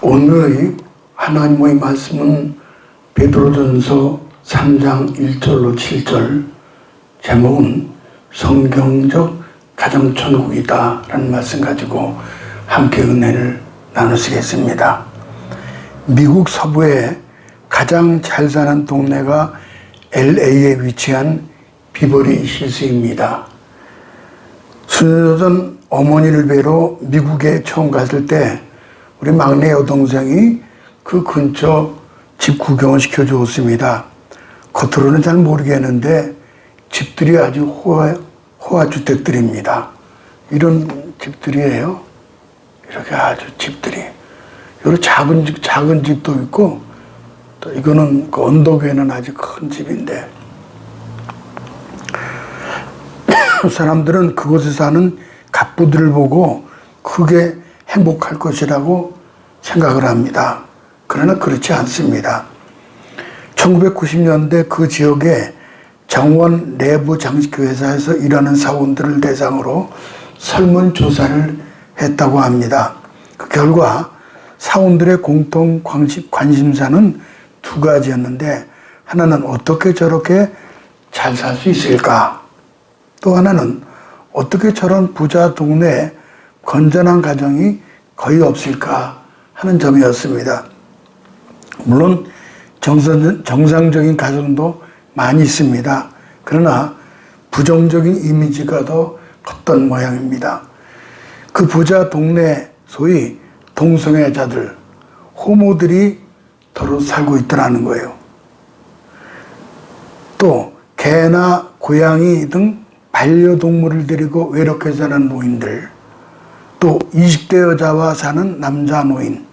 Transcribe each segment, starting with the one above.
오늘의 하나님의 말씀은 베드로전서 3장 1절로 7절, 제목은 성경적 가정천국이다 라는 말씀 가지고 함께 은혜를 나누시겠습니다. 미국 서부에 가장 잘 사는 동네가 LA에 위치한 비버리 힐스입니다. 수년 전 어머니를 뵈러 미국에 처음 갔을 때 우리 막내 여동생이 그 근처 집 구경을 시켜주었습니다. 겉으로는 잘 모르겠는데 집들이 아주 호화주택들입니다. 이런 집들이에요. 이렇게 아주 집들이. 여러 작은 집도 있고, 또 이거는 그 언덕 위에는 아주 큰 집인데, 사람들은 그곳에 사는 갑부들을 보고 크게 행복할 것이라고 생각을 합니다. 그러나 그렇지 않습니다. 1990년대 그 지역에 정원 내부 장식 회사에서 일하는 사원들을 대상으로 설문조사를 했다고 합니다. 그 결과 사원들의 공통 관심사는 두 가지였는데, 하나는 어떻게 저렇게 잘 살 수 있을까? 또 하나는 어떻게 저런 부자 동네에 건전한 가정이 거의 없을까 하는 점이었습니다. 물론 정상적인 가정도 많이 있습니다. 그러나 부정적인 이미지가 더 컸던 모양입니다. 그 부자 동네 소위 동성애자들, 호모들이 더러 살고 있더라는 거예요. 또 개나 고양이 등 반려동물을 데리고 외롭게 사는 노인들, 또 20대 여자와 사는 남자 노인,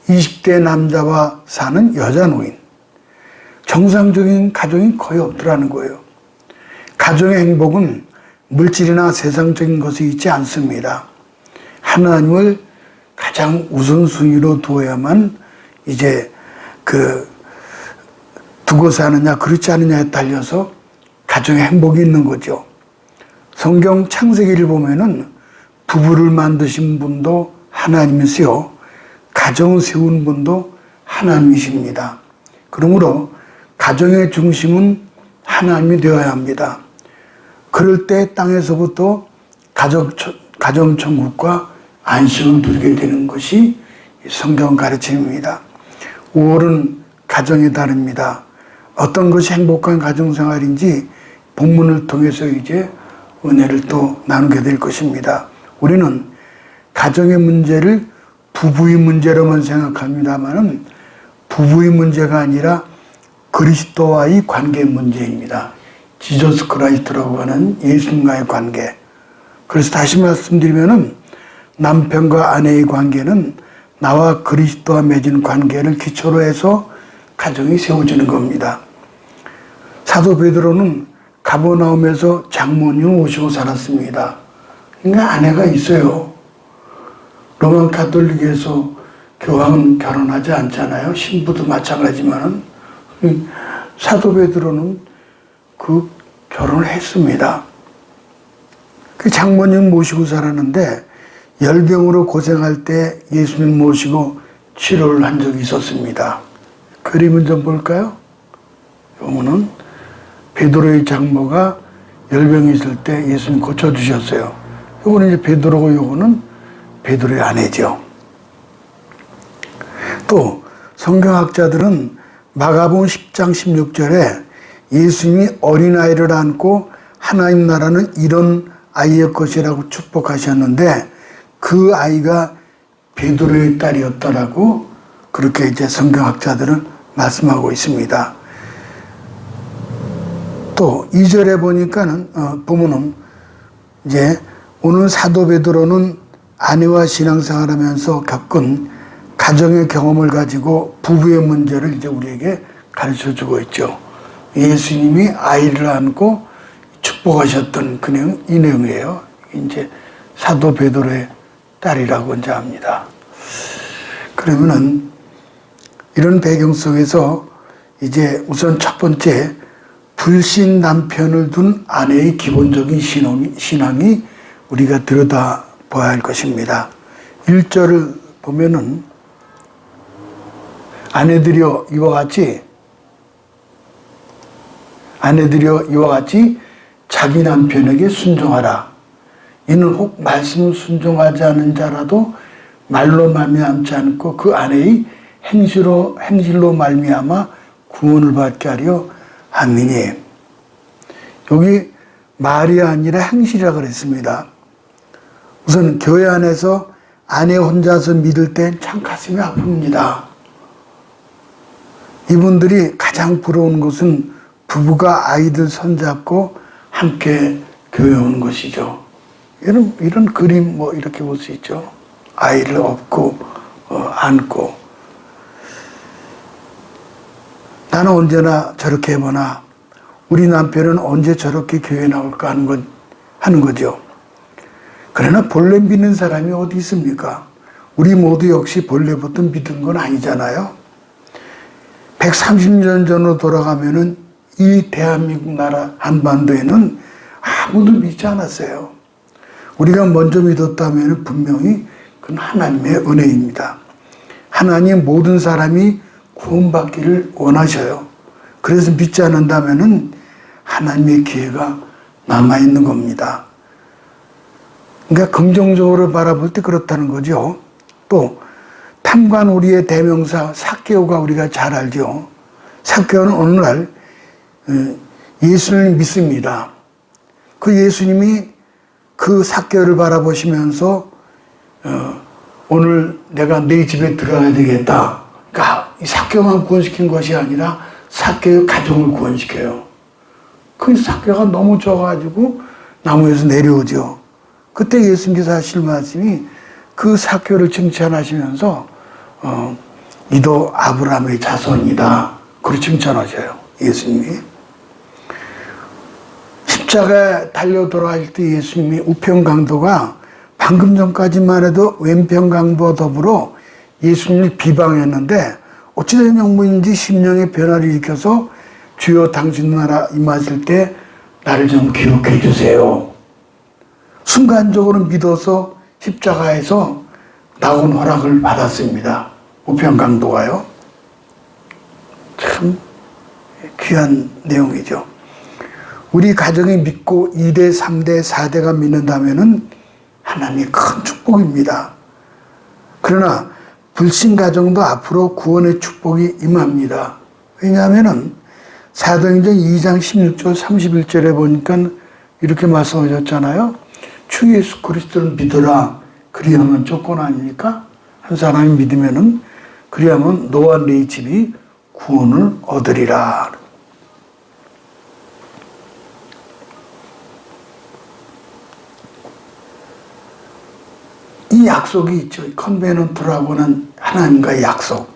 20대 남자와 사는 여자 노인, 정상적인 가정이 거의 없더라는 거예요. 가정의 행복은 물질이나 세상적인 것이 있지 않습니다. 하나님을 가장 우선순위로 두어야만 이제 두고 사느냐 그렇지 않느냐에 달려서 가정의 행복이 있는 거죠. 성경 창세기를 보면은 부부를 만드신 분도 하나님이시요, 가정을 세운 분도 하나님이십니다. 그러므로 가정의 중심은 하나님이 되어야 합니다. 그럴 때 땅에서부터 가정천국과 안식을 누리게 되는 것이 성경 가르침입니다. 5월은 가정의 달입니다. 어떤 것이 행복한 가정생활인지 본문을 통해서 이제 은혜를 또 나누게 될 것입니다. 우리는 가정의 문제를 부부의 문제로만 생각합니다만 부부의 문제가 아니라 그리스도와의 관계 문제입니다. 지저스 크라이스트라고 하는 예수님과의 관계. 그래서 다시 말씀드리면 남편과 아내의 관계는 나와 그리스도와 맺은 관계를 기초로 해서 가정이 세워지는 겁니다. 사도 베드로는 가버나움에서 장모님을 모시고 살았습니다. 그러니까 아내가 있어요. 로마 가톨릭에서 교황은 결혼하지 않잖아요. 신부도 마찬가지지만은 사도 베드로는 그 결혼을 했습니다. 그 장모님 모시고 살았는데 열병으로 고생할 때 예수님 모시고 치료를 한 적이 있었습니다. 그림을 좀 볼까요? 요거는 베드로의 장모가 열병이 있을 때 예수님 고쳐주셨어요. 요거는 이제 베드로고 요거는 베드로의 아내죠. 또 성경학자들은 마가복음 10장 16절에 예수님이 어린아이를 안고 하나님 나라는 이런 아이의 것이라고 축복하셨는데 그 아이가 베드로의 딸이었다라고 그렇게 이제 성경학자들은 말씀하고 있습니다. 또 2절에 보니까는 보면은 이제 오늘 사도 베드로는 아내와 신앙생활하면서 겪은 가정의 경험을 가지고 부부의 문제를 이제 우리에게 가르쳐주고 있죠. 예수님이 아이를 안고 축복하셨던 그 내용, 이 내용이에요. 이제 사도 베드로의 딸이라고 이제 합니다. 그러면은 이런 배경 속에서 이제 우선 첫 번째 불신 남편을 둔 아내의 기본적인 신앙이 우리가 들여다봐야 할 것입니다. 1절을 보면은 아내들여 이와 같이 자기 남편에게 순종하라. 이는 혹 말씀을 순종하지 않은 자라도 말로 말미암지 않고 그 아내의 행실로 말미암아 구원을 받게 하려 함이니. 여기 말이 아니라 행실이라 그랬습니다. 우선 교회 안에서 아내 혼자서 믿을 땐 참 가슴이 아픕니다. 이분들이 가장 부러운 것은 부부가 아이들 손잡고 함께 교회 오는 것이죠. 이런 그림 이렇게 볼 수 있죠. 아이를 업고 안고. 나는 언제나 저렇게 해보나 우리 남편은 언제 저렇게 교회 나올까 하는 거죠. 그러나 본래 믿는 사람이 어디 있습니까? 우리 모두 역시 본래부터 믿은 건 아니잖아요. 130년 전으로 돌아가면은 이 대한민국 나라 한반도에는 아무도 믿지 않았어요. 우리가 먼저 믿었다면 분명히 그건 하나님의 은혜입니다. 하나님 모든 사람이 구원받기를 원하셔요. 그래서 믿지 않는다면 하나님의 기회가 남아있는 겁니다. 그러니까 긍정적으로 바라볼 때 그렇다는 거죠. 또 탐관 우리의 대명사 삭개오가 우리가 잘 알죠. 삭개오는 어느 날 예수님을 믿습니다. 그 예수님이 그 삭개오를 바라보시면서 오늘 내가 네 집에 들어가야 되겠다. 그러니까 이 삭개오만 구원시킨 것이 아니라 삭개오 가정을 구원시켜요. 그 삭개오가 너무 져가지고 나무에서 내려오죠. 그때 예수님께서 하실 말씀이 그 삭개오를 칭찬하시면서 이도 아브라함의 자손이다. 그렇게 칭찬하셔요. 예수님이. 십자가에 달려 돌아갈 때 예수님이 우편강도가 방금 전까지만 해도 왼편강도와 더불어 예수님을 비방했는데 어찌된 영문인지 심령의 변화를 일으켜서 주여 당신 나라 임하실 때 나를 좀 기억해 주세요. 순간적으로 믿어서 십자가에서 나온 허락을 받았습니다. 우편강도가요. 참 귀한 내용이죠. 우리 가정이 믿고 2대, 3대, 4대가 믿는다면 하나님의 큰 축복입니다. 그러나 불신 가정도 앞으로 구원의 축복이 임합니다. 왜냐하면 사도행전 2장 16절 31절에 보니까 이렇게 말씀하셨잖아요. 주 예수 그리스도를 믿어라. 그리하면 조건 아닙니까? 한 사람이 믿으면은 그리하면 너와 네 집이 구원을 얻으리라. 이 약속이 있죠. 컨베넌트라고 하는 하나님과의 약속.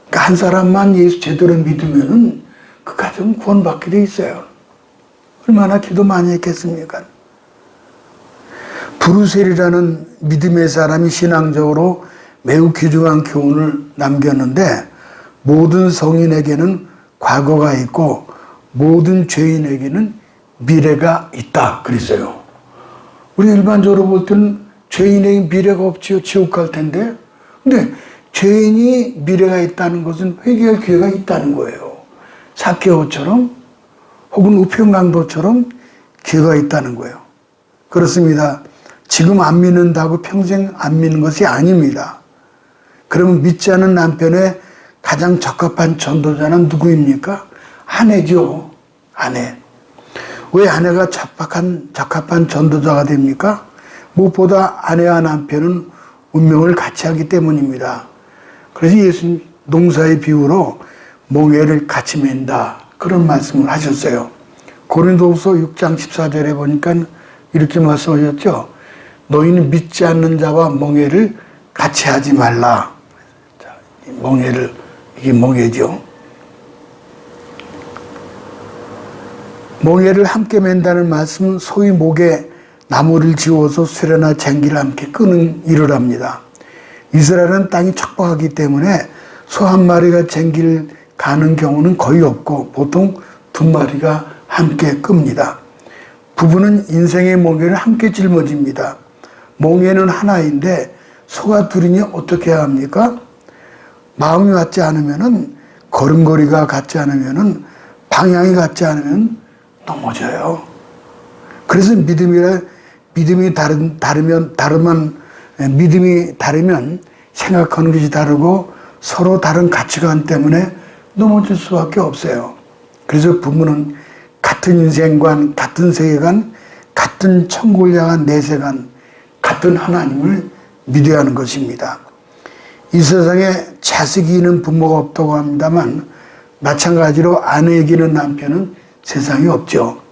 그러니까 한 사람만 예수 제대로 믿으면은 그 가정은 구원받게 돼 있어요. 얼마나 기도 많이 했겠습니까? 브루셀이라는 믿음의 사람이 신앙적으로 매우 귀중한 교훈을 남겼는데 모든 성인에게는 과거가 있고 모든 죄인에게는 미래가 있다 그랬어요. 우리 일반적으로 볼 때는 죄인에게 미래가 없지요. 지옥 갈 텐데. 근데 죄인이 미래가 있다는 것은 회개할 기회가 있다는 거예요. 삭개오처럼 혹은 우편강도처럼 기회가 있다는 거예요. 그렇습니다. 지금 안 믿는다고 평생 안 믿는 것이 아닙니다. 그러면 믿지 않는 남편의 가장 적합한 전도자는 누구입니까? 아내죠. 아내. 왜 아내가 적합한 전도자가 됩니까? 무엇보다 아내와 남편은 운명을 같이 하기 때문입니다. 그래서 예수님 농사의 비유로 멍에를 같이 맨다. 그런 말씀을 하셨어요. 고린도후서 6장 14절에 보니까 이렇게 말씀하셨죠. 너희는 믿지 않는 자와 멍에를 같이 하지 말라. 자, 멍에를, 이게 멍에죠. 멍에를 함께 맨다는 말씀은 소위 목에 나무를 지워서 수레나 쟁기를 함께 끄는 일을 합니다. 이스라엘은 땅이 척박하기 때문에 소 한 마리가 쟁기를 가는 경우는 거의 없고 보통 두 마리가 함께 끕니다. 부부는 인생의 멍에를 함께 짊어집니다. 멍에는 하나인데 소가 둘이니 어떻게 해야 합니까? 마음이 맞지 않으면은, 걸음걸이가 같지 않으면은, 방향이 같지 않으면 넘어져요. 그래서 믿음이 다르면 생각하는 것이 다르고 서로 다른 가치관 때문에 넘어질 수밖에 없어요. 그래서 부부는 같은 인생관, 같은 세계관, 같은 천국을 향한 내세관, 같은 하나님을 믿어야 하는 것입니다. 이 세상에 자식이 있는 부모가 없다고 합니다만 마찬가지로 아내 이기는 남편은 세상에 없죠.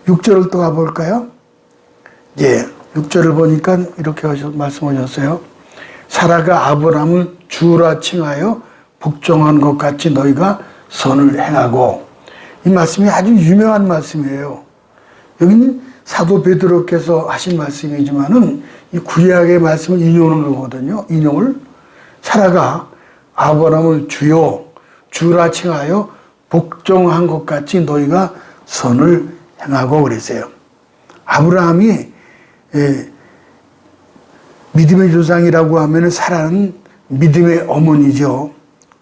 6절을 또 가볼까요? 예, 6절을 보니까 이렇게 말씀하셨어요. 사라가 아브라함을 주라 칭하여 복종한 것 같이 너희가 선을 행하고. 이 말씀이 아주 유명한 말씀이에요. 여기는 사도 베드로께서 하신 말씀이지만은 이 구약의 말씀을 인용하는 거거든요. 인용을. 사라가 아브라함을 주라 칭하여 복종한 것 같이 너희가 선을 행하고 그랬어요. 아브라함이 믿음의 조상이라고 하면 사라는 믿음의 어머니죠.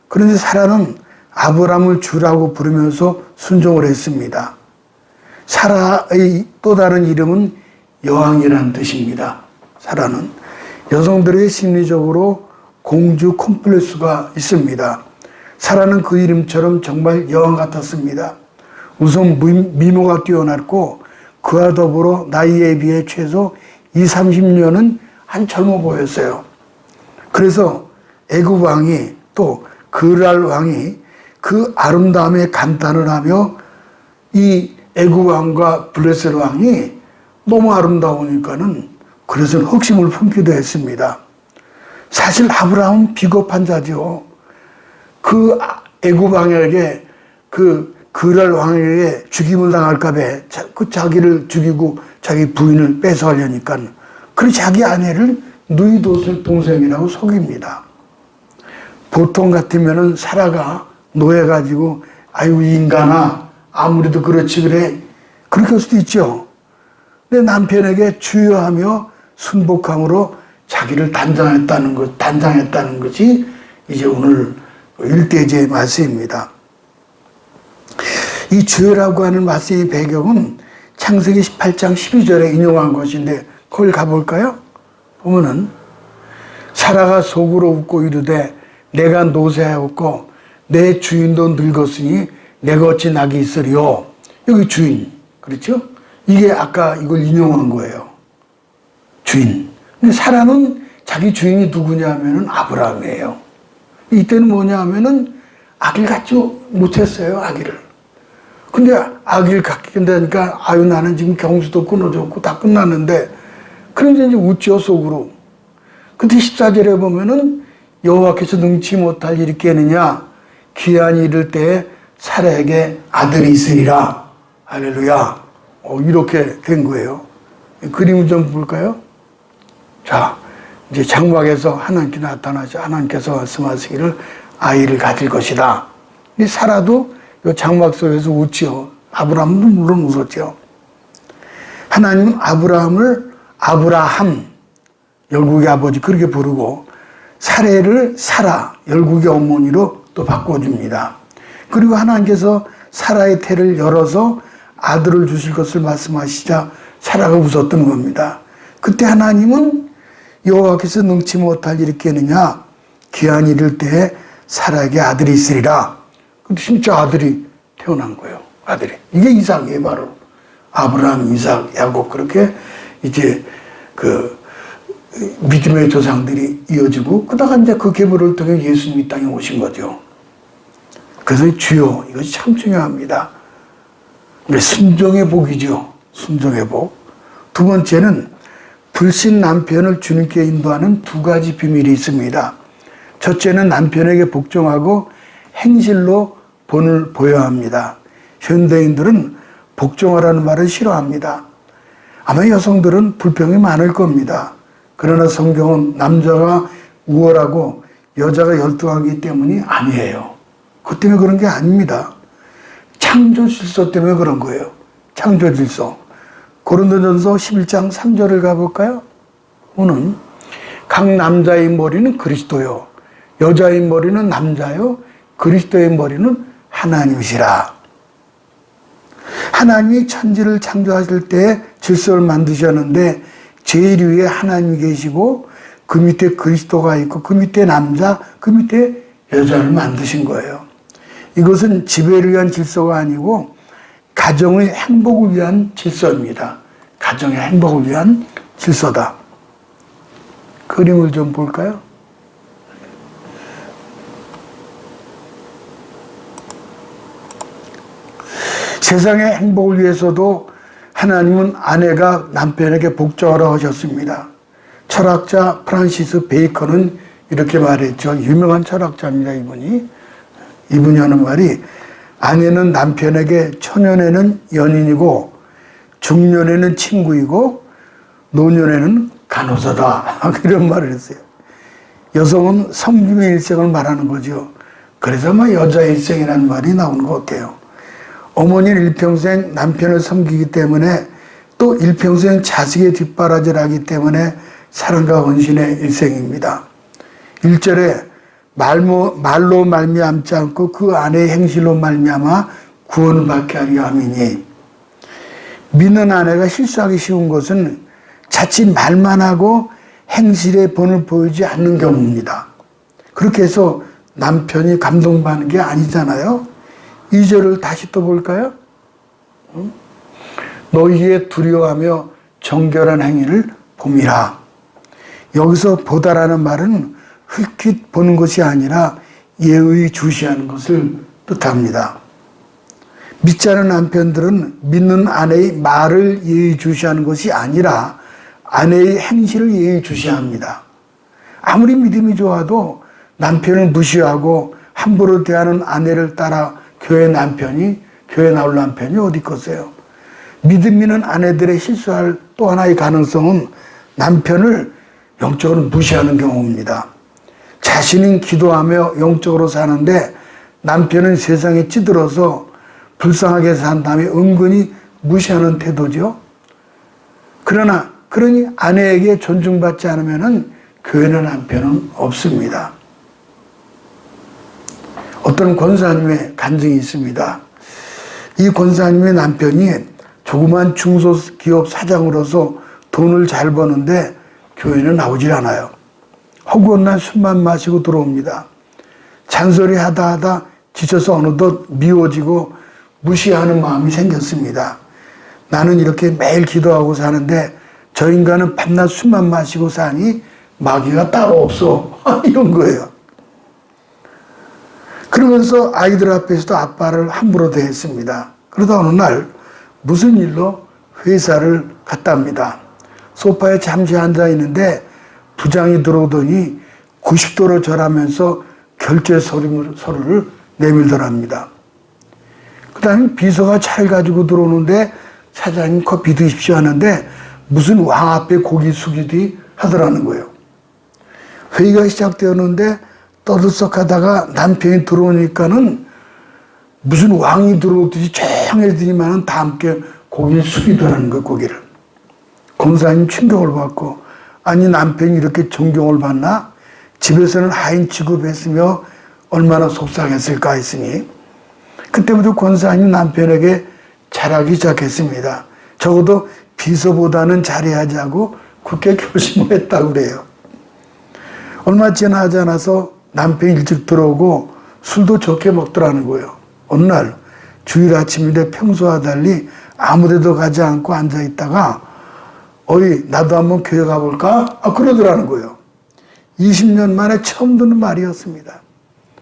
그런데 사라는 아브라함을 주라고 부르면서 순종을 했습니다. 사라의 또 다른 이름은 여왕이라는 뜻입니다. 사라는 여성들의 심리적으로 공주 콤플렉스가 있습니다. 사라는 그 이름처럼 정말 여왕 같았습니다. 우선 미모가 뛰어났고 그와 더불어 나이에 비해 최소 20-30년은 한 젊어 보였어요. 그래서 애굽 왕이 또 그랄 왕이 그 아름다움에 감탄을 하며 이 애굽 왕과 블레셋 왕이 너무 아름다우니까는 그래서 흑심을 품기도 했습니다. 사실 아브라함은 비겁한 자죠. 그 애굽 왕에게 그 그랄 왕에게 죽임을 당할까 봐 그 자기를 죽이고 자기 부인을 뺏어가려니까 그 자기 아내를 누이 동생이라고 속입니다. 보통 같으면은 사라가 노해가지고 아유 이 인간아 아무래도 그렇지 그래 그렇게 할 수도 있죠. 근데 남편에게 주여하며 순복함으로 자기를 단장했다는 것이 이제 오늘 일대제의 말씀입니다. 이 주여라고 하는 말씀의 배경은 창세기 18장 12절에 인용한 것인데 거길 가볼까요? 보면은 사라가 속으로 웃고 이르되 내가 노쇠하였고 내 주인도 늙었으니 내가 어찌 낙이 있으리요. 여기 주인 그렇죠? 이게 아까 이걸 인용한 거예요. 주인. 근데 사라는 자기 주인이 누구냐 하면은 아브라함이에요. 이때는 뭐냐 하면은 아기를 갖지 못했어요. 아기를. 근데 아기를 갖게 된다니까 아유 나는 지금 경수도 끊어졌고 다 끝났는데 그런데 이제 웃죠 속으로. 근데 14절에 보면은 여호와께서 능치 못할 일이 있겠느냐 기한이 이를 때에 사라에게 아들이 있으리라. 할렐루야. 이렇게 된 거예요. 그림을 좀 볼까요? 자, 이제 장막에서 하나님께 나타나서 하나님께서 말씀하시기를 아이를 가질 것이다. 이 사라도 이 장막 속에서 웃지요. 아브라함도 물론 웃었죠. 하나님은 아브라함을 아브라함, 열국의 아버지 그렇게 부르고 사레를 사라, 열국의 어머니로 또 바꿔줍니다. 그리고 하나님께서 사라의 태를 열어서 아들을 주실 것을 말씀하시자 사라가 웃었던 겁니다. 그때 하나님은 여호와께서 능치 못할 일이 있겠느냐 기한이 이를 때에 사라에게 아들이 있으리라. 근데 진짜 아들이 태어난 거예요. 아들이. 이게 이삭이에요, 바로. 아브라함, 이삭, 야곱 그렇게 이제 그 믿음의 조상들이 이어지고 그다가 이제 그 계보를 통해 예수님이 땅에 오신 거죠. 그래서 주여 이것이 참 중요합니다. 순종의 복이죠. 순종의 복. 두 번째는 불신 남편을 주님께 인도하는 두 가지 비밀이 있습니다. 첫째는 남편에게 복종하고 행실로 본을 보여야 합니다. 현대인들은 복종하라는 말을 싫어합니다. 아마 여성들은 불평이 많을 겁니다. 그러나 성경은 남자가 우월하고 여자가 열등하기 때문이 아니에요. 그것 때문에 그런 게 아닙니다. 창조 질서 때문에 그런 거예요. 창조 질서. 고린도전서 11장 3절을 가볼까요? 오늘 각 남자의 머리는 그리스도요 여자의 머리는 남자요 그리스도의 머리는 하나님이시라. 하나님이 천지를 창조하실 때 질서를 만드셨는데 제일 위에 하나님이 계시고 그 밑에 그리스도가 있고 그 밑에 남자, 그 밑에 여자를 만드신 거예요. 이것은 지배를 위한 질서가 아니고 가정의 행복을 위한 질서입니다. 가정의 행복을 위한 질서다. 그림을 좀 볼까요? 세상의 행복을 위해서도 하나님은 아내가 남편에게 복종하라고 하셨습니다. 철학자 프란시스 베이컨은 이렇게 말했죠. 유명한 철학자입니다, 이분이 하는 말이 아내는 남편에게 초년에는 연인이고 중년에는 친구이고 노년에는 간호사다. 이런 말을 했어요. 여성은 섬김의 일생을 말하는 거죠. 그래서 여자의 일생이라는 말이 나오는 것 같아요. 어머니는 일평생 남편을 섬기기 때문에 또 일평생 자식의 뒷바라지를 하기 때문에 사랑과 헌신의 일생입니다. 1절에 말로 말미암지 않고 그 아내의 행실로 말미암아 구원을 받게 하려 함이니, 믿는 아내가 실수하기 쉬운 것은 자칫 말만 하고 행실의 본을 보이지 않는 경우입니다. 그렇게 해서 남편이 감동받는 게 아니잖아요. 2절을 다시 또 볼까요? 너희의 두려워하며 정결한 행위를 봄이라. 여기서 보다라는 말은 흘낏 보는 것이 아니라 예의 주시하는 것을 뜻합니다. 믿지 않은 남편들은 믿는 아내의 말을 예의 주시하는 것이 아니라 아내의 행실을 예의 주시합니다. 아무리 믿음이 좋아도 남편을 무시하고 함부로 대하는 아내를 따라 교회 나올 남편이 어디 있겠어요. 믿음 있는 아내들의 실수할 또 하나의 가능성은 남편을 영적으로 무시하는 경우입니다. 자신은 기도하며 영적으로 사는데 남편은 세상에 찌들어서 불쌍하게 산 다음에 은근히 무시하는 태도죠. 그러니 아내에게 존중받지 않으면 교회는 남편은 없습니다. 어떤 권사님의 간증이 있습니다. 이 권사님의 남편이 조그만 중소기업 사장으로서 돈을 잘 버는데 교회는 나오질 않아요. 허구한 날 술만 마시고 들어옵니다. 잔소리 하다 지쳐서 어느덧 미워지고 무시하는 마음이 생겼습니다. 나는 이렇게 매일 기도하고 사는데 저 인간은 밤낮 술만 마시고 사니 마귀가 따로 없어. 이런 거예요. 그러면서 아이들 앞에서도 아빠를 함부로 대했습니다. 그러다 어느 날 무슨 일로 회사를 갔답니다. 소파에 잠시 앉아 있는데 부장이 들어오더니 90도로 절하면서 결제 서류를 내밀더랍니다. 그 다음에 비서가 차를 가지고 들어오는데 사장님 커피 드십시오 하는데 무슨 왕 앞에 고개 숙이듯이 하더라는 거예요. 회의가 시작되었는데 떠들썩하다가 남편이 들어오니까는 무슨 왕이 들어오듯이 조용해지더니만은 다 함께 고개를 숙이더라는 거예요, 고개를. 권사님 충격을 받고, 아니 남편이 이렇게 존경을 받나? 집에서는 하인 취급했으며 얼마나 속상했을까 했으니 그때부터 권사님 남편에게 잘하기 시작했습니다. 적어도 비서보다는 잘해야지하고 굳게 결심을 했다고 그래요. 얼마 지나지 않아서 남편이 일찍 들어오고 술도 적게 먹더라는 거예요. 어느 날 주일 아침인데 평소와 달리 아무데도 가지 않고 앉아있다가 어이 나도 한번 교회 가볼까? 그러더라는 거예요. 20년 만에 처음 듣는 말이었습니다.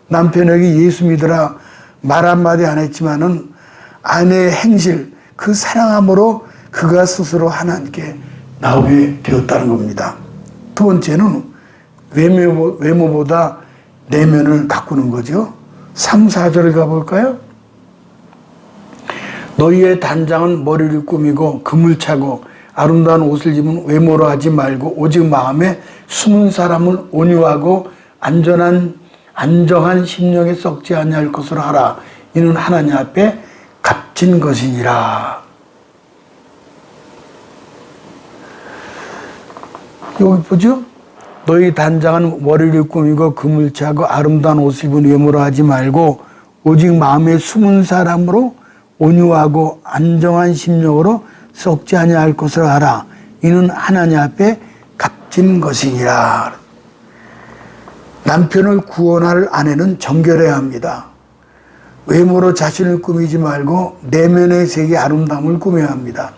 남편에게 예수 믿으라 말 한마디 안 했지만은 아내의 행실, 그 사랑함으로 그가 스스로 하나님께 나오게 되었다는 겁니다. 두 번째는 외모보다 내면을 가꾸는 거죠. 3, 4절을 가볼까요? 너희의 단장은 머리를 꾸미고 금을 차고 아름다운 옷을 입은 외모로 하지 말고 오직 마음에 숨은 사람을 온유하고 안정한 심령에 썩지 아니할 것으로 하라. 이는 하나님 앞에 값진 것이니라. 여기 보죠? 너희 단장은 머리를 꾸미고 금을 차고 아름다운 옷을 입은 외모로 하지 말고 오직 마음에 숨은 사람으로 온유하고 안정한 심령으로 썩지 아니할 것을 알아. 이는 하나님 앞에 값진 것이니라. 남편을 구원할 아내는 정결해야 합니다. 외모로 자신을 꾸미지 말고 내면의 세계 아름다움을 꾸며야 합니다.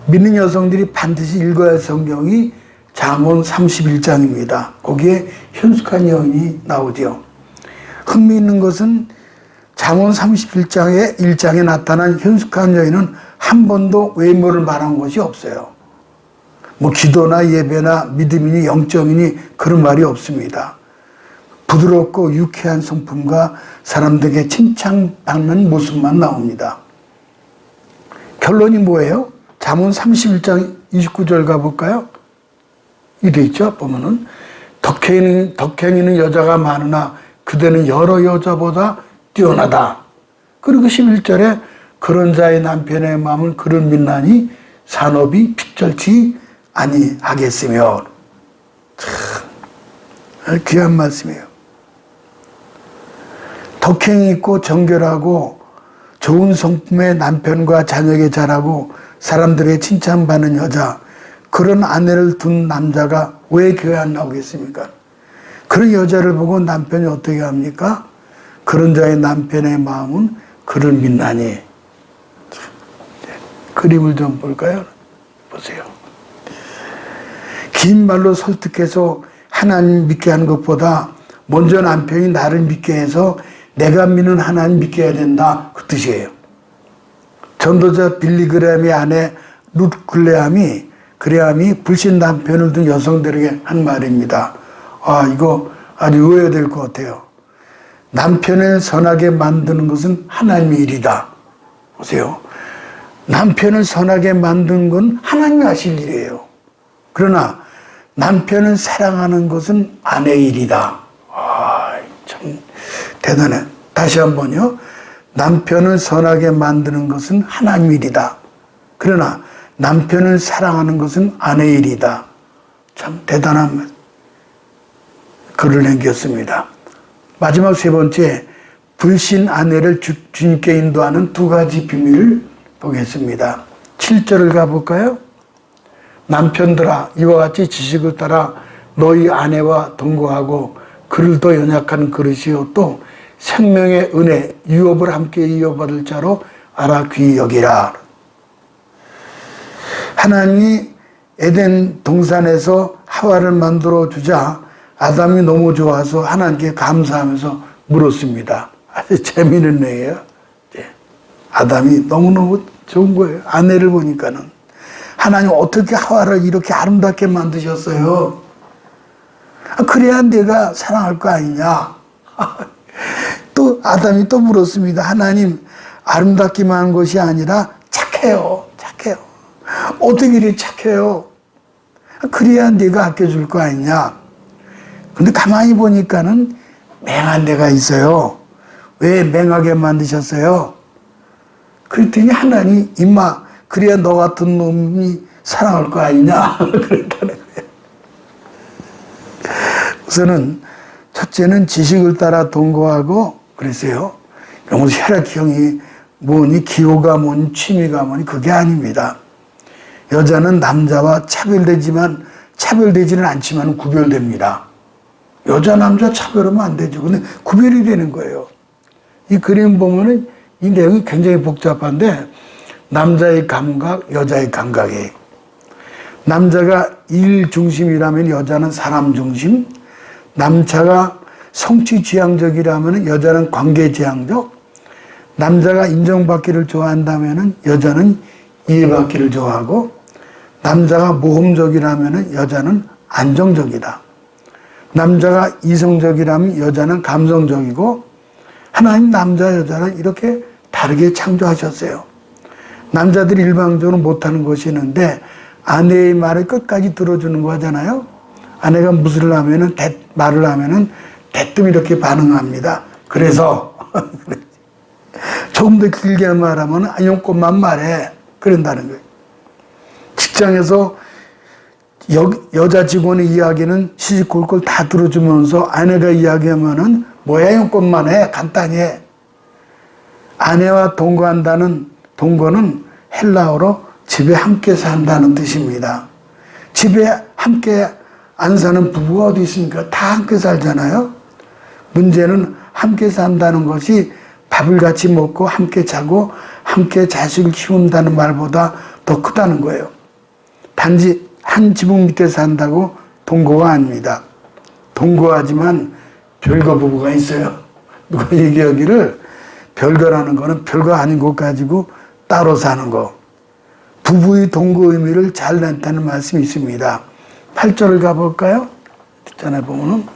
믿는 여성들이 반드시 읽어야 할 성경이 잠언 31장입니다. 거기에 현숙한 여인이 나오죠. 흥미있는 것은 잠언 31장의 1장에 나타난 현숙한 여인은 한 번도 외모를 말한 것이 없어요. 뭐 기도나 예배나 믿음이니 영적이니 그런 말이 없습니다. 부드럽고 유쾌한 성품과 사람들에게 칭찬받는 모습만 나옵니다. 결론이 뭐예요? 잠언 31장 29절 가볼까요? 이돼 있죠. 보면은 덕행이는 여자가 많으나 그대는 여러 여자보다 뛰어나다. 그리고 11절에 그런 자의 남편의 마음을 그런 민난이 산업이 픽절치 아니하겠으며. 참 귀한 말씀이에요. 덕행이 있고 정결하고 좋은 성품의 남편과 자녀에게 잘하고 사람들에게 칭찬받는 여자, 그런 아내를 둔 남자가 왜 교회 안 나오겠습니까? 그런 여자를 보고 남편이 어떻게 합니까? 그런 자의 남편의 마음은 그를 믿나니. 그림을 좀 볼까요? 보세요. 긴 말로 설득해서 하나님 믿게 하는 것보다 먼저 남편이 나를 믿게 해서 내가 믿는 하나님 믿게 해야 된다. 그 뜻이에요. 전도자 빌리그램의 아내 룻 그레함이 불신 남편을 둔 여성들에게 한 말입니다. 이거 아주 외워야 될 것 같아요. 남편을 선하게 만드는 것은 하나님의 일이다. 보세요. 남편을 선하게 만드는 건 하나님이 하실 일이에요. 그러나 남편을 사랑하는 것은 아내의 일이다. 참 대단해. 다시 한번요. 남편을 선하게 만드는 것은 하나님의 일이다. 그러나 남편을 사랑하는 것은 아내의 일이다. 참 대단한 글을 남겼습니다. 마지막 세 번째, 불신 아내를 주님께 인도하는 두 가지 비밀을 보겠습니다. 7절을 가볼까요? 남편들아, 이와 같이 지식을 따라 너희 아내와 동거하고 그를 더 연약한 그릇이요 또 생명의 은혜, 유업을 함께 이어받을 자로 알아 귀히 여기라. 하나님이 에덴 동산에서 하와를 만들어 주자 아담이 너무 좋아서 하나님께 감사하면서 물었습니다. 아주 재미있는 얘기예요. 아담이 너무너무 좋은 거예요. 아내를 보니까는. 하나님 어떻게 하와를 이렇게 아름답게 만드셨어요? 그래야 내가 사랑할 거 아니냐? 또 아담이 또 물었습니다. 하나님 아름답기만 한 것이 아니라 착해요. 착해요. 어떻게 이렇게 착해요? 그래야 네가 아껴줄 거 아니냐? 근데 가만히 보니까는 맹한 데가 있어요. 왜 맹하게 만드셨어요? 그랬더니 하나님 임마 그래야 너 같은 놈이 사랑할 거 아니냐? 그랬다는 거예요. 우선은 첫째는 지식을 따라 동거하고 그랬어요. 영어로 혈액형이 뭐니 기호가 뭐니 취미가 뭐니 그게 아닙니다. 여자는 남자와 차별되지는 않지만 구별됩니다. 여자 남자 차별하면 안 되죠. 근데 구별이 되는 거예요. 이 그림 보면은 이 내용이 굉장히 복잡한데 남자의 감각, 여자의 감각이에요. 남자가 일 중심이라면 여자는 사람 중심, 남자가 성취 지향적이라면 여자는 관계 지향적, 남자가 인정받기를 좋아한다면 여자는 이해받기를 좋아하고, 남자가 모험적이라면 여자는 안정적이다. 남자가 이성적이라면 여자는 감성적이고, 하나님 남자 여자를 이렇게 다르게 창조하셨어요. 남자들이 일방적으로 못하는 것이 있는데 아내의 말을 끝까지 들어주는 거 하잖아요. 아내가 말을 하면은 대뜸 이렇게 반응합니다. 그래서 조금 더 길게 말하면 용건만 말해. 그런다는 거예요. 직장에서 여자 직원의 이야기는 시시콜콜 다 들어주면서 아내가 이야기하면은 뭐야 용건만 해 간단히. 아내와 동거한다는 동거는 헬라어로 집에 함께 산다는 뜻입니다. 집에 함께 안 사는 부부가 어디 있습니까? 다 함께 살잖아요. 문제는 함께 산다는 것이 밥을 같이 먹고 함께 자고 함께 자식을 키운다는 말보다 더 크다는 거예요. 단지 한 지붕 밑에 산다고 동거가 아닙니다. 동거하지만 별거 부부가 있어요. 누가 얘기하기를 별거라는 거는 별거 아닌 것 가지고 따로 사는 거. 부부의 동거 의미를 잘 냈다는 말씀이 있습니다. 8절을 가볼까요? 뒷전에 보면은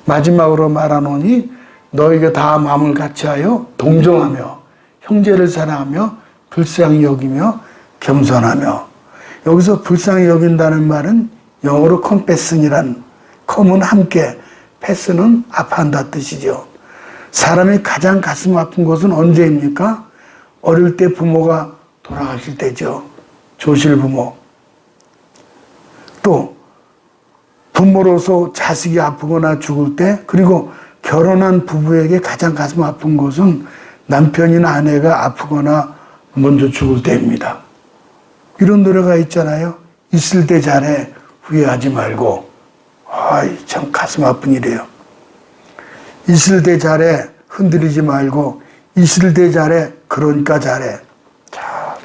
마지막으로 말하노니 너희가 다 마음을 같이하여 동정하며 형제를 사랑하며 불쌍히 여기며 겸손하며. 여기서 불쌍히 여긴다는 말은 영어로 compassion이란, com은 함께, 패스는 아파한다 뜻이죠. 사람이 가장 가슴 아픈 것은 언제입니까? 어릴 때 부모가 돌아가실 때죠. 조실 부모. 또 부모로서 자식이 아프거나 죽을 때, 그리고 결혼한 부부에게 가장 가슴 아픈 것은 남편이나 아내가 아프거나 먼저 죽을 때입니다. 이런 노래가 있잖아요. 있을 때 잘해 후회하지 말고. 아이 참 가슴 아픈 일이에요. 있을 때 잘해 흔들리지 말고. 있을 때 잘해 그러니까 잘해. 자,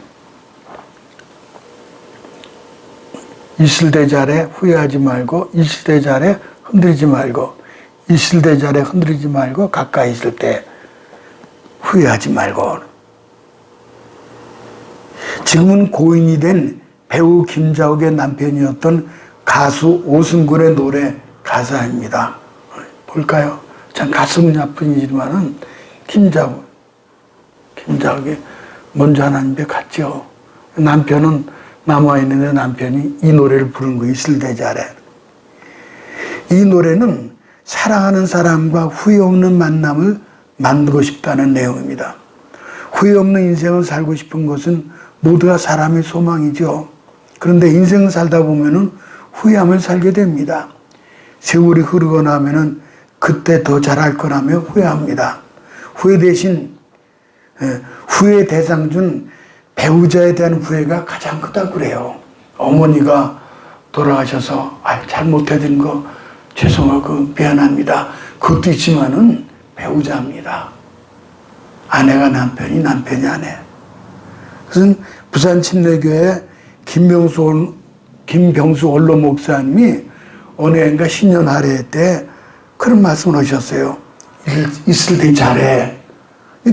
있을 때 잘해 후회하지 말고. 있을 때 잘해 흔들리지 말고. 있을 때 잘해 흔들리지 말고. 가까이 있을 때 후회하지 말고. 지금은 고인이 된 배우 김자옥의 남편이었던 가수 오승근의 노래 가사입니다. 볼까요? 참 가슴이 아픈 일이지만은 김자옥이 먼저 하나님께 갔죠. 남편은 남아있는데 남편이 이 노래를 부른 거 있을 때 잘해. 이 노래는 사랑하는 사람과 후회 없는 만남을 만들고 싶다는 내용입니다. 후회 없는 인생을 살고 싶은 것은 모두가 사람의 소망이죠. 그런데 인생을 살다 보면은 후회하며 살게 됩니다. 세월이 흐르고 나면은 그때 더 잘할 거라며 후회합니다. 후회 대신 후회 대상 중 배우자에 대한 후회가 가장 크다고 그래요. 어머니가 돌아가셔서 잘못해드린 거 죄송하고 미안합니다. 그것도 있지만은 배우자입니다. 아내가 남편이, 남편이 아내. 그래서 부산 침례교회 김병수 원로 목사님이 어느 해인가 신년 할애 때 그런 말씀을 하셨어요. 있을 때 잘해.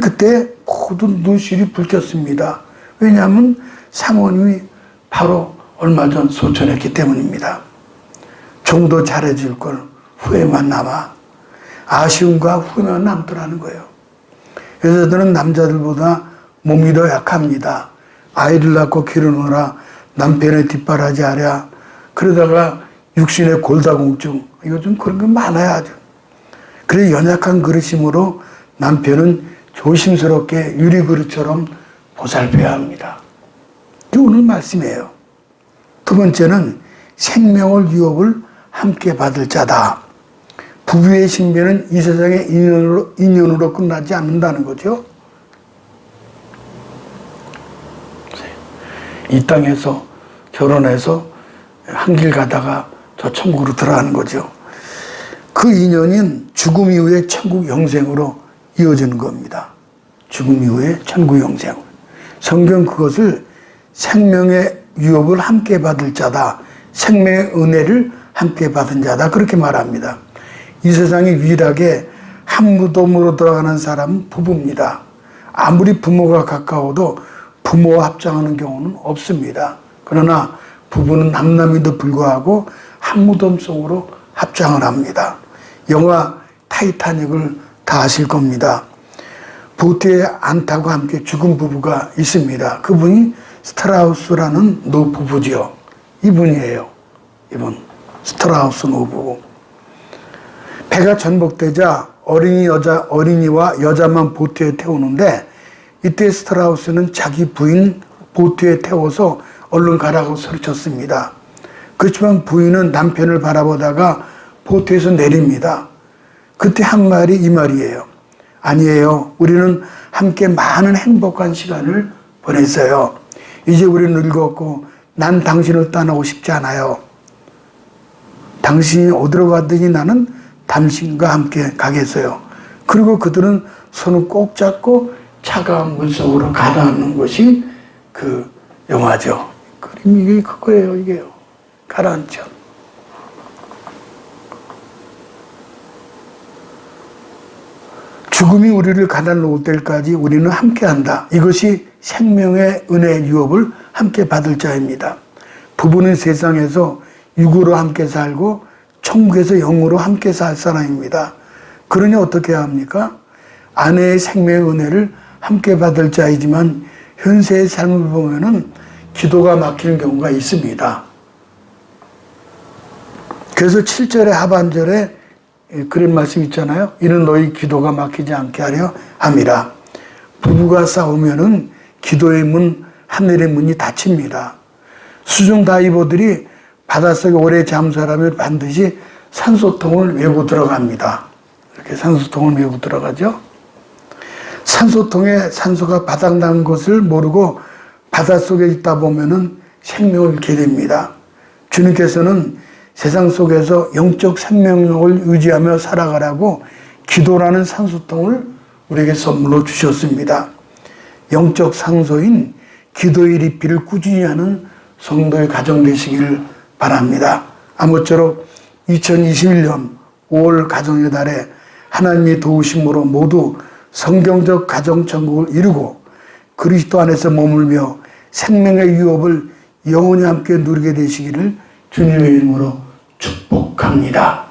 그때 모든 눈실이 붉혔습니다. 왜냐하면 사모님이 바로 얼마 전 소천했기 때문입니다. 좀 더 잘해줄 걸 후회만 남아. 아쉬움과 후회만 남더라는 거예요. 여자들은 남자들보다 몸이 더 약합니다. 아이를 낳고 기르느라 남편의 뒷바라지 하랴. 그러다가 육신의 골다공증, 요즘 그런 거 많아요 아주. 그래서 연약한 그릇이므로 남편은 조심스럽게 유리그릇처럼 보살펴야 합니다. 이게 오늘 말씀이에요. 두 번째는 생명을 유업을 함께 받을 자다. 부부의 신비는 이 세상의 인연으로 끝나지 않는다는 거죠. 이 땅에서 결혼해서 한 길 가다가 저 천국으로 들어가는 거죠. 그 인연은 죽음 이후에 천국 영생으로 이어지는 겁니다. 죽음 이후에 천국 영생. 성경 그것을 생명의 유업을 함께 받을 자다. 생명의 은혜를 함께 받은 자다. 그렇게 말합니다. 이 세상에 유일하게 한 무덤으로 들어가는 사람은 부부입니다. 아무리 부모가 가까워도 부모와 합장하는 경우는 없습니다. 그러나 부부는 남남에도 불구하고 한 무덤 속으로 합장을 합니다. 영화 타이타닉을 다 아실 겁니다. 보트에 안 타고 함께 죽은 부부가 있습니다. 그분이 스트라우스라는 노부부죠. 이분이에요. 이분 스트라우스 노부부. 배가 전복되자 어린이와 여자만 보트에 태우는데 이때 스트라우스는 자기 부인 보트에 태워서 얼른 가라고 소리쳤습니다. 그렇지만 부인은 남편을 바라보다가 보트에서 내립니다. 그때 한 말이 이 말이에요. 아니에요. 우리는 함께 많은 행복한 시간을 보냈어요. 이제 우리는 늙었고 난 당신을 떠나고 싶지 않아요. 당신이 어디로 가든지 나는 당신과 함께 가겠어요. 그리고 그들은 손을 꼭 잡고 차가운 물속으로 가라앉는 것이 그 영화죠. 그림이 이게 그거예요, 이게요. 가라앉죠. 죽음이 우리를 가다놓을 때까지 우리는 함께한다. 이것이 생명의 은혜의 유업을 함께 받을 자입니다. 부부는 세상에서 육으로 함께 살고 천국에서 영으로 함께 살 사람입니다. 그러니 어떻게 해야 합니까? 아내의 생명의 은혜를 함께 받을 자이지만 현세의 삶을 보면은 기도가 막히는 경우가 있습니다. 그래서 7절의 하반절에 그런 말씀 있잖아요. 이는 너희 기도가 막히지 않게 하려 함이라. 부부가 싸우면은 기도의 문, 하늘의 문이 닫힙니다. 수중 다이버들이 바닷속에 오래 잠수하려면 반드시 산소통을 메고 들어갑니다. 이렇게 산소통을 메고 들어가죠. 산소통에 산소가 바닥난 것을 모르고 바닷속에 있다 보면은 생명을 잃게 됩니다. 주님께서는 세상 속에서 영적 생명력을 유지하며 살아가라고 기도라는 산소통을 우리에게 선물로 주셨습니다. 영적 상소인 기도의 리필을 꾸준히 하는 성도의 가정 되시기를 바랍니다. 아무쪼록 2021년 5월 가정의 달에 하나님의 도우심으로 모두 성경적 가정 천국을 이루고 그리스도 안에서 머물며 생명의 유업을 영원히 함께 누리게 되시기를 주님의 이름으로 축복합니다.